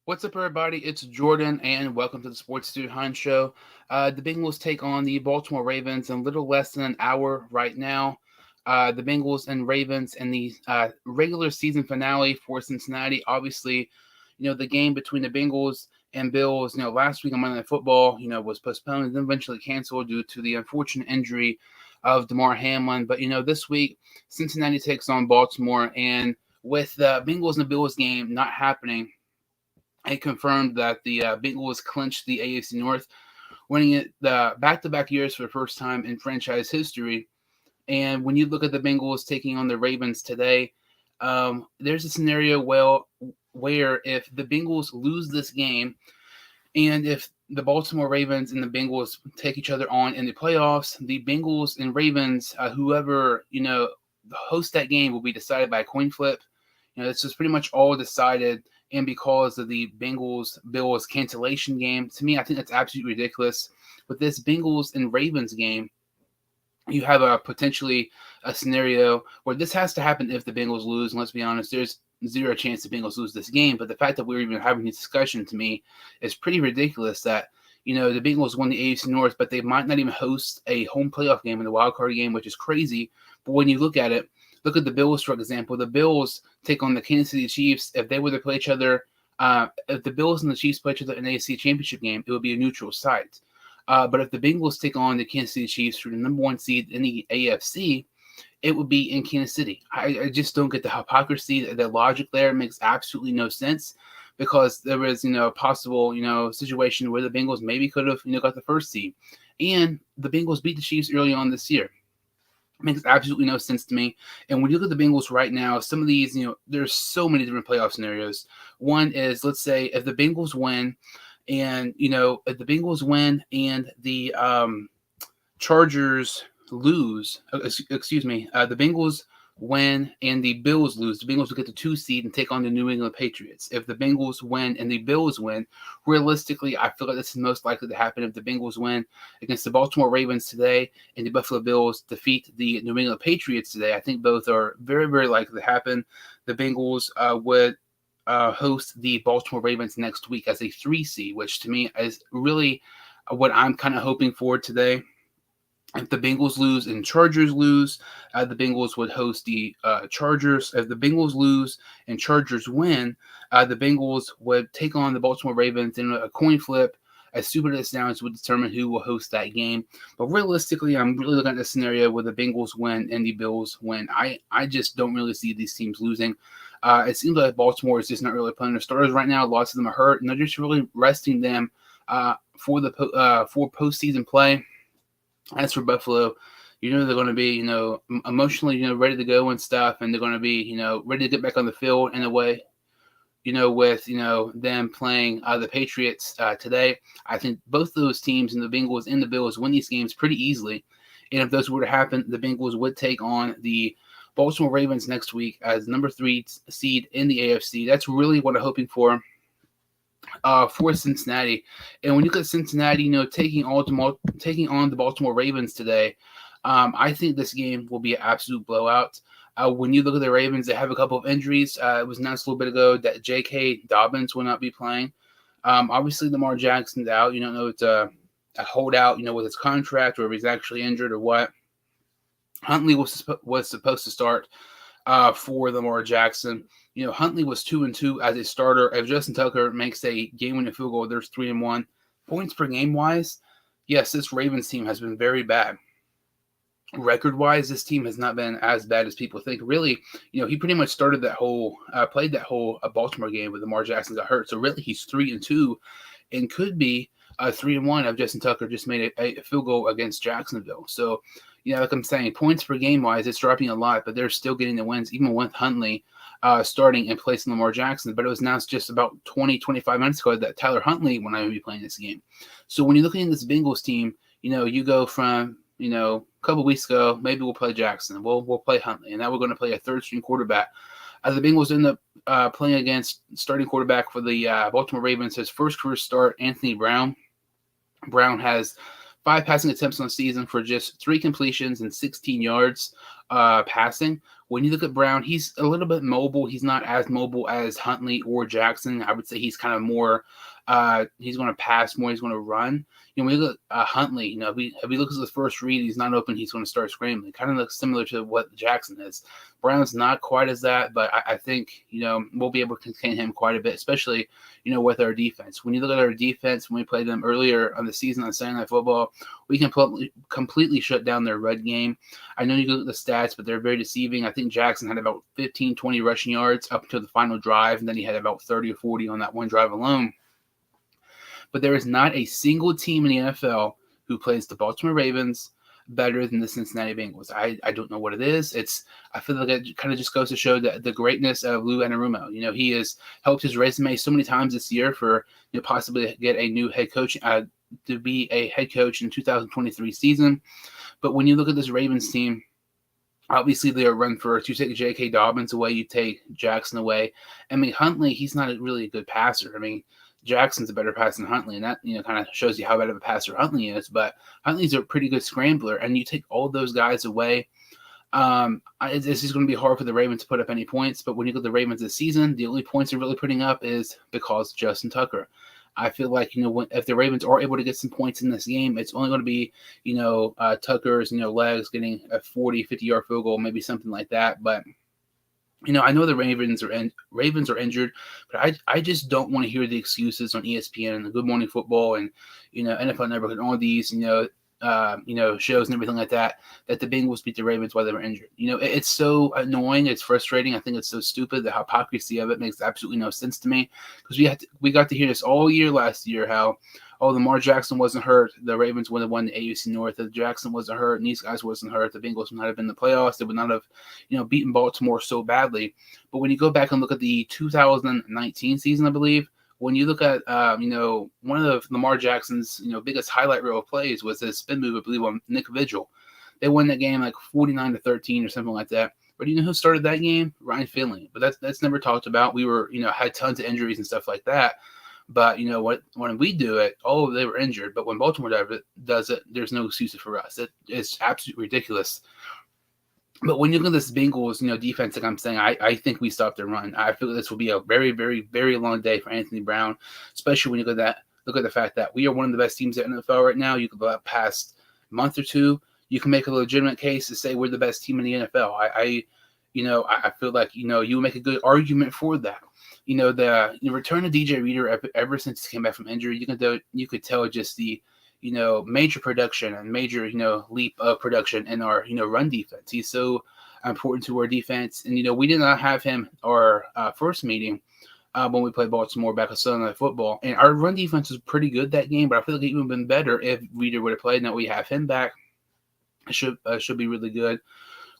What's up, everybody? It's Jordan, and welcome to the Sports Dude Hunt Show. The Bengals take on the Baltimore Ravens in a little less than an hour right now. The Bengals and Ravens in the regular season finale for Cincinnati. Obviously, the game between the Bengals and Bills, last week on Monday Night Football, was postponed and then eventually canceled due to the unfortunate injury of Damar Hamlin. But, this week, Cincinnati takes on Baltimore, and with the Bengals and the Bills game not happening, it confirmed that the Bengals clinched the AFC North, winning it the back-to-back years for the first time in franchise history. And when you look at the Bengals taking on the Ravens today, there's a scenario where if the Bengals lose this game, and if the Baltimore Ravens and the Bengals take each other on in the playoffs, the Bengals and Ravens, whoever host that game, will be decided by a coin flip. This is pretty much all decided, and because of the Bengals-Bills cancellation game. To me, I think that's absolutely ridiculous. With this Bengals and Ravens game, you have potentially a scenario where this has to happen if the Bengals lose. And let's be honest, there's zero chance the Bengals lose this game. But the fact that we're even having this discussion, to me, is pretty ridiculous. That the Bengals won the AFC North, but they might not even host a home playoff game in the wild card game, which is crazy. But when you look at it, look at the Bills, for example. The Bills take on the Kansas City Chiefs. If they were to play each other, if the Bills and the Chiefs play each other in the AFC Championship game, it would be a neutral site. But if the Bengals take on the Kansas City Chiefs for the number one seed in the AFC, it would be in Kansas City. I just don't get the hypocrisy. The logic there makes absolutely no sense, because there was, a possible, situation where the Bengals maybe could have, got the first seed. And the Bengals beat the Chiefs early on this year. It makes absolutely no sense to me. And when you look at the Bengals right now, some of these, there's so many different playoff scenarios. One is, let's say, if the Bengals win, and, if the Bengals win and the Chargers lose, excuse me, the Bengals win and the Bills lose, the Bengals will get the 2 seed and take on the New England Patriots. If the Bengals win and the Bills win, realistically, I feel like this is most likely to happen if the Bengals win against the Baltimore Ravens today and the Buffalo Bills defeat the New England Patriots today. I think both are very, very likely to happen. The Bengals would host the Baltimore Ravens next week as a 3 seed, which to me is really what I'm kind of hoping for today. If the Bengals lose and Chargers lose, the Bengals would host the Chargers. If the Bengals lose and Chargers win, the Bengals would take on the Baltimore Ravens in a coin flip. As stupid as it sounds, would determine who will host that game. But realistically, I'm really looking at the scenario where the Bengals win and the Bills win. I just don't really see these teams losing. It seems like Baltimore is just not really playing their starters right now. Lots of them are hurt, and they're just really resting them for postseason play. As for Buffalo, they're going to be, emotionally, ready to go and stuff, and they're going to be, ready to get back on the field in a way, with, them playing the Patriots today. I think both those teams, and the Bengals and the Bills, win these games pretty easily. And if those were to happen, the Bengals would take on the Baltimore Ravens next week as number 3 seed in the AFC. That's really what I'm hoping for Cincinnati. And when you look at Cincinnati, taking on the Baltimore Ravens today, I think this game will be an absolute blowout. When you look at the Ravens, they have a couple of injuries. It was announced a little bit ago that J.K. Dobbins will not be playing. Obviously, Lamar Jackson's out. You don't know if it's a holdout, with his contract, or if he's actually injured or what. Huntley was supposed to start for Lamar Jackson. Huntley was 2-2 as a starter. If Justin Tucker makes a game-winning field goal, there's 3-1. Points per game wise, yes, this Ravens team has been very bad. Record-wise, this team has not been as bad as people think. Really, he pretty much started played that whole Baltimore game with Lamar Jackson got hurt. So really, he's 3-2, and could be 3-1 if Justin Tucker just made a field goal against Jacksonville. So, like I'm saying, points per game wise, it's dropping a lot, but they're still getting the wins, even with Huntley starting and placing Lamar Jackson. But it was announced just about 20-25 minutes ago that Tyler Huntley will not be playing this game. So when you're looking at this Bengals team, you go from, a couple weeks ago, maybe we'll play Jackson. We'll play Huntley, and now we're going to play a third-string quarterback. The Bengals end up playing against starting quarterback for the Baltimore Ravens, his first career start, Anthony Brown. Brown has 5 passing attempts on the season for just 3 completions and 16 yards. passing. When you look at Brown, he's a little bit mobile. He's not as mobile as Huntley or Jackson. I would say he's kind of more. He's going to pass more. He's going to run. When you look at Huntley, if he looks at the first read, he's not open. He's going to start scrambling. Kind of looks similar to what Jackson is. Brown's not quite as that, but I think we'll be able to contain him quite a bit, especially with our defense. When you look at our defense, when we played them earlier on the season on Sunday Night Football, we can completely shut down their run game. I know you look at the stats, but they're very deceiving. I think Jackson had about 15, 20 rushing yards up until the final drive, and then he had about 30 or 40 on that one drive alone. But there is not a single team in the NFL who plays the Baltimore Ravens better than the Cincinnati Bengals. I don't know what it is. I feel like it kind of just goes to show that the greatness of Lou Anarumo. He has helped his resume so many times this year for possibly get a new head coach to be a head coach in 2023 season. But when you look at this Ravens team, obviously they are run first. You take J.K. Dobbins away, you take Jackson away. I mean, Huntley, he's not really a good passer. I mean, Jackson's a better passer than Huntley, and that kind of shows you how bad of a passer Huntley is. But Huntley's a pretty good scrambler, and you take all those guys away. This is going to be hard for the Ravens to put up any points. But when you look at the Ravens this season, the only points they're really putting up is because Justin Tucker. I feel like if the Ravens are able to get some points in this game, it's only going to be Tucker's legs getting a 40, 50-yard field goal, maybe something like that. But I know the Ravens are injured, but I just don't want to hear the excuses on ESPN and the Good Morning Football and NFL Network and all these shows and everything like that the Bengals beat the Ravens while they were injured. It's so annoying. It's frustrating. I think it's so stupid. The hypocrisy of it makes absolutely no sense to me because we got to hear this all year last year how Lamar Jackson wasn't hurt, the Ravens would have won the AFC North. If Jackson wasn't hurt and these guys wasn't hurt, the Bengals would not have been in the playoffs. They would not have beaten Baltimore so badly. But when you go back and look at the 2019 season, I believe, when you look at, one of Lamar Jackson's, biggest highlight reel plays was his spin move, I believe, on Nick Vigil. They won that game like 49-13 or something like that. But who started that game? Ryan Finley. But that's never talked about. We were, had tons of injuries and stuff like that. But when we do it, they were injured. But when Baltimore does it, there's no excuses for us. It's absolutely ridiculous. But when you look at this Bengals, defense, like I'm saying, I think we stopped their run. I feel this will be a very, very, very long day for Anthony Brown, especially when you look at the fact that we are one of the best teams in the NFL right now. You could go past a month or two, you can make a legitimate case to say we're the best team in the NFL. I feel like you make a good argument for that. The return of DJ Reader ever since he came back from injury, you could tell just the major production and major leap of production in our run defense. He's so important to our defense, and we did not have him our first meeting when we played Baltimore back on Sunday Night Football, and our run defense was pretty good that game. But I feel like it would have been better if Reader would have played. Now we have him back. It should be really good.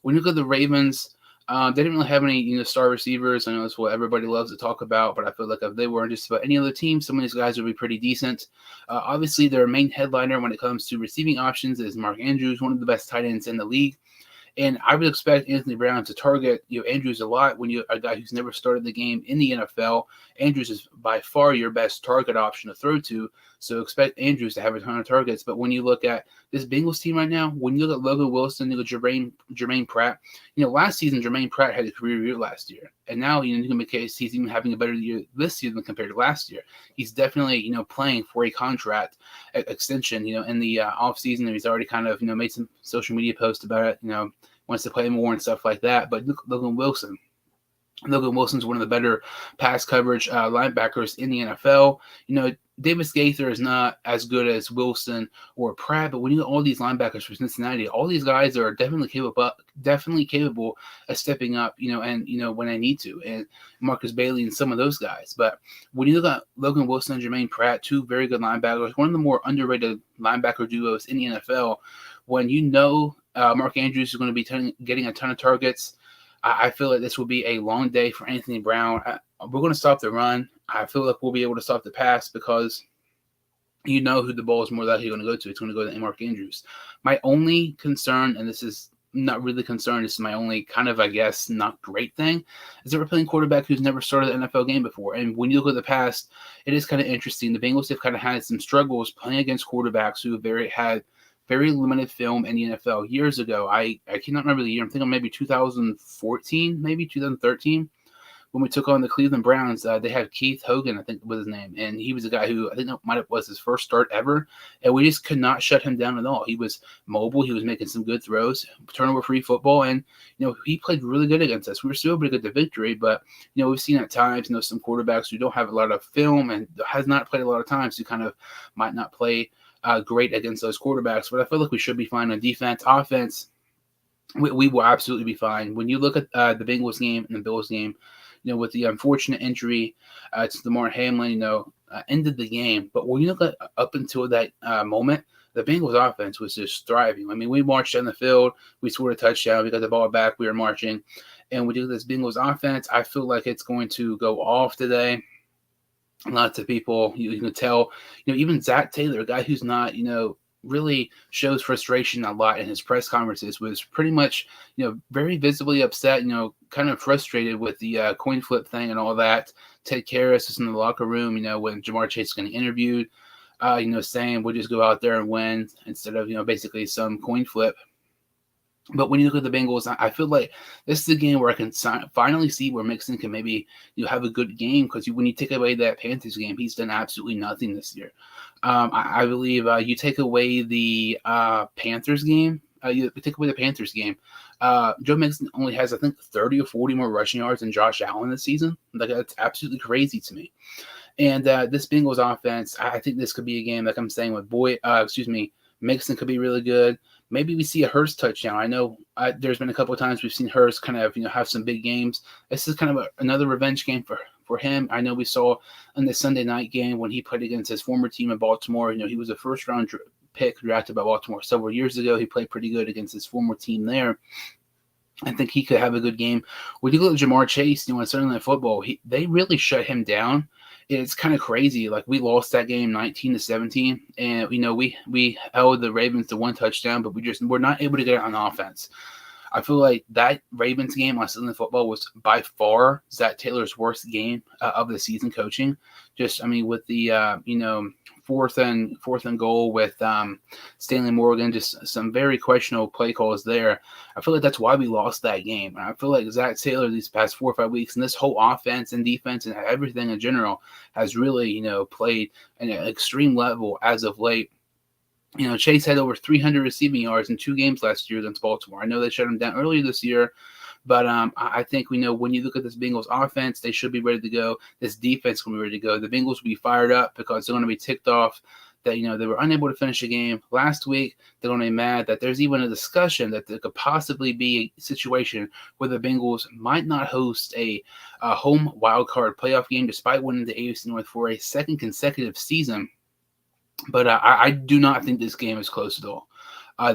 When you look at the Ravens. They didn't really have any, star receivers. I know that's what everybody loves to talk about, but I feel like if they weren't just about any other team, some of these guys would be pretty decent. Obviously, their main headliner when it comes to receiving options is Mark Andrews, one of the best tight ends in the league. And I would expect Anthony Brown to target Andrews a lot when you're a guy who's never started the game in the NFL. Andrews is by far your best target option to throw to, so expect Andrews to have a ton of targets. But when you look at this Bengals team right now, when you look at Logan Wilson, you look at Jermaine Pratt, last season Jermaine Pratt had a career year last year, and now you can make a case he's even having a better year this year than compared to last year. He's definitely playing for a contract extension in the off season, and he's already kind of made some social media posts about it. Wants to play more and stuff like that. But Logan Wilson's one of the better pass coverage linebackers in the NFL. Davis Gaither is not as good as Wilson or Pratt, but when you get all these linebackers for Cincinnati, all these guys are definitely capable of stepping up, and when they need to, and Marcus Bailey and some of those guys. But when you look at Logan Wilson and Jermaine Pratt, two very good linebackers, one of the more underrated linebacker duos in the NFL, when Mark Andrews is going to be getting a ton of targets, I feel like this will be a long day for Anthony Brown. We're going to stop the run. I feel like we'll be able to stop the pass because who the ball is more likely going to go to. It's going to go to Mark Andrews. My only concern, and this is not really concern, this is my only kind of, I guess, not great thing, is that we're playing quarterback who's never started an NFL game before. And when you look at the past, it is kind of interesting. The Bengals have kind of had some struggles playing against quarterbacks who have had very limited film in the NFL years ago. I cannot remember the year. I'm thinking maybe 2014, maybe 2013 when we took on the Cleveland Browns. They had Keith Hogan, I think was his name, and he was a guy who I think that might have was his first start ever, and we just could not shut him down at all. He was mobile, he was making some good throws, turnover-free football, and he played really good against us. We were still able to get the victory, but we've seen at times some quarterbacks who don't have a lot of film and has not played a lot of times who kind of might not play great against those quarterbacks. But I feel like we should be fine on defense. Offense, we will absolutely be fine. When you look at the Bengals game and the Bills game, with the unfortunate injury to Damar Hamlin, ended the game. But when you look at up until that moment, the Bengals offense was just thriving. I mean, we marched down the field, we scored a touchdown, we got the ball back, we were marching. And when you look at this Bengals offense, I feel like it's going to go off today. Lots of people, you can tell, even Zach Taylor, a guy who's not, really shows frustration a lot in his press conferences, was pretty much, very visibly upset, kind of frustrated with the coin flip thing and all that. Ted Karras is in the locker room, when Jamar Chase is getting interviewed, saying we'll just go out there and win instead of, basically some coin flip. But when you look at the Bengals, I feel like this is a game where I can finally see where Mixon can maybe have a good game, because when you take away that Panthers game, he's done absolutely nothing this year. I believe you take away the Panthers game. You take away the Panthers game. Joe Mixon only has, I think, 30 or 40 more rushing yards than Josh Allen this season. Like, that's absolutely crazy to me. And this Bengals offense, I think this could be a game, like I'm saying, with Mixon could be really good. Maybe we see a Hurst touchdown. I know there's been a couple of times we've seen Hurst kind of have some big games. This is kind of another revenge game for him. I know we saw in the Sunday night game when he played against his former team in Baltimore. He was a first-round pick drafted by Baltimore several years ago. He played pretty good against his former team there. I think he could have a good game. When you look at Jamar Chase, in Sunday Night Football, they really shut him down. It's kind of crazy. Like, we lost that game 19-17, and we held the Ravens to one touchdown, but we're not able to get it on offense. I feel like that Ravens game on Sunday Night Football was by far Zach Taylor's worst game of the season coaching. With the fourth and goal with Stanley Morgan, just some very questionable play calls there. I feel like that's why we lost that game. And I feel like Zach Taylor these past 4 or 5 weeks, and this whole offense and defense and everything in general has really, played at an extreme level as of late. Chase had over 300 receiving yards in 2 games last year against Baltimore. I know they shut him down earlier this year, but I think when you look at this Bengals offense, they should be ready to go. This defense will be ready to go. The Bengals will be fired up because they're going to be ticked off that they were unable to finish a game last week. They're going to be mad that there's even a discussion that there could possibly be a situation where the Bengals might not host a home wildcard playoff game despite winning the AFC North for a second consecutive season. But I do not think this game is close at all.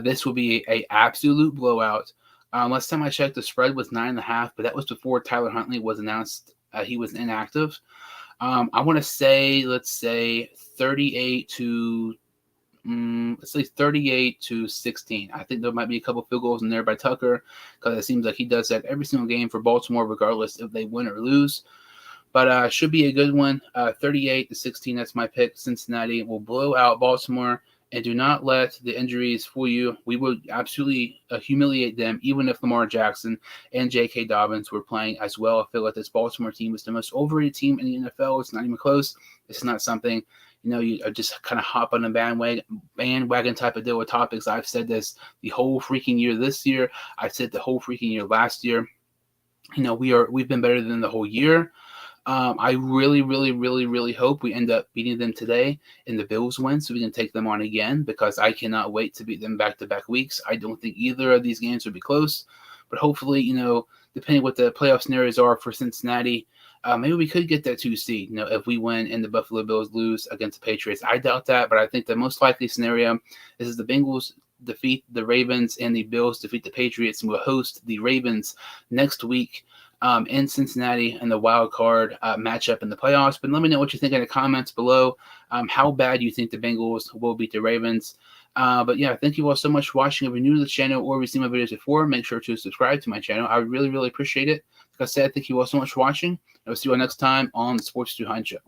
This will be an absolute blowout. Last time I checked, the spread was 9.5, but that was before Tyler Huntley was announced he was inactive. I want to say, let's say 38 to 16. I think there might be a couple field goals in there by Tucker, because it seems like he does that every single game for Baltimore, regardless if they win or lose. But should be a good one. 38-16, that's my pick. Cincinnati will blow out Baltimore. And do not let the injuries fool you. We will absolutely humiliate them, even if Lamar Jackson and J.K. Dobbins were playing as well. I feel like this Baltimore team is the most overrated team in the NFL. It's not even close. It's not something, you just kind of hop on a bandwagon type of deal with topics. I've said this the whole freaking year this year. I've said the whole freaking year last year. We've been better than the whole year. I really, really, really, really hope we end up beating them today and the Bills win so we can take them on again, because I cannot wait to beat them back-to-back weeks. I don't think either of these games will be close, but hopefully, depending what the playoff scenarios are for Cincinnati, maybe we could get that 2 seed, if we win and the Buffalo Bills lose against the Patriots. I doubt that, but I think the most likely scenario is the Bengals defeat the Ravens and the Bills defeat the Patriots, and we'll host the Ravens next week in Cincinnati in the wild card matchup in the playoffs. But let me know what you think in the comments below. How bad you think the Bengals will beat the Ravens. But yeah, thank you all so much for watching. If you're new to the channel or if you've seen my videos before, make sure to subscribe to my channel. I really, really appreciate it. Like I said, thank you all so much for watching. I'll see you all next time on the Sports 2 Show.